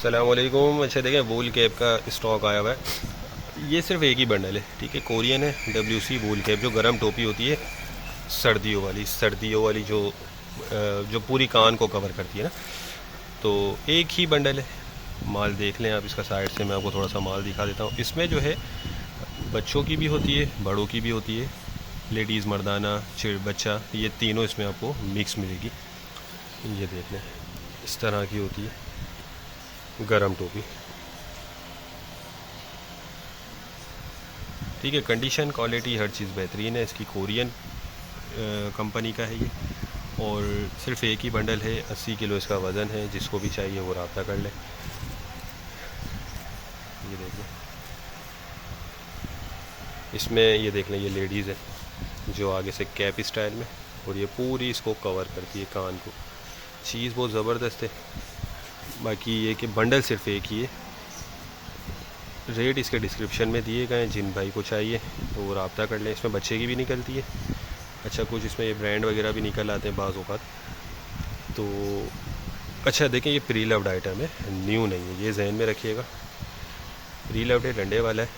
अस्सलामुअलैकुम। अच्छा देखें, वूल कैप का स्टॉक आया हुआ है। ये सिर्फ एक ही बंडल है, ठीक है। कोरियन है, WC वूल कैप, जो गर्म टोपी होती है सर्दियों वाली जो पूरी कान को कवर करती है ना। तो एक ही बंडल है। माल देख लें आप इसका, साइड से मैं आपको थोड़ा सा माल दिखा देता हूँ। इसमें जो है बच्चों की भी होती है, बड़ों की भी होती है, लेडीज़, मर्दाना, चिड़ बच्चा, ये तीनों इसमें आपको मिक्स मिलेगी। ये देख लें, इस तरह की होती है गरम टोपी, ठीक है। कंडीशन, क्वालिटी, हर चीज़ बेहतरीन है इसकी। कोरियन कंपनी का है ये, और सिर्फ एक ही बंडल है। 80 किलो इसका वज़न है। जिसको भी चाहिए वो रब्ता कर ले। ये देखिए, इसमें ये देख लें, ये लेडीज़ है जो आगे से कैप स्टाइल में, और ये पूरी इसको कवर करती है कान को। चीज़ बहुत ज़बरदस्त है। बाकी ये कि बंडल सिर्फ एक ही है। रेट इसके डिस्क्रिप्शन में दिए गए हैं, जिन भाई को चाहिए तो वो रब्ता कर लें। इसमें बच्चे की भी निकलती है। अच्छा, कुछ इसमें ये ब्रांड वगैरह भी निकल आते हैं बाज़ औक़ात। तो अच्छा देखें, ये प्री लव्ड आइटम है, न्यू नहीं है, ये जहन में रखिएगा। प्री लव्ड है, डंडे वाला है,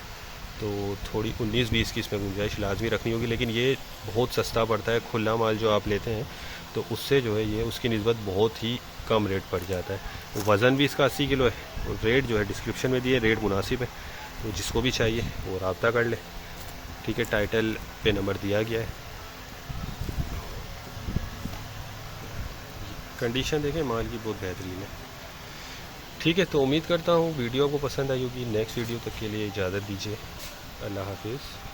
तो थोड़ी 19-20 की इसमें गुंजाइश लाजमी रखनी होगी। लेकिन ये बहुत सस्ता पड़ता है। खुला माल जो आप लेते हैं तो उससे जो है ये उसकी निस्बत बहुत ही कम रेट पड़ जाता है। वज़न भी इसका 80 किलो है। और रेट जो है डिस्क्रिप्शन में दिए, रेट मुनासिब है। तो जिसको भी चाहिए वो रब्ता कर ले, ठीक है। टाइटल पे नंबर दिया गया है। कंडीशन देखें माल की, बहुत बेहतरीन है, ठीक है। तो उम्मीद करता हूँ वीडियो को पसंद आई होगी। नेक्स्ट वीडियो तक के लिए इजाज़त दीजिए। अल्लाह हाफिज़।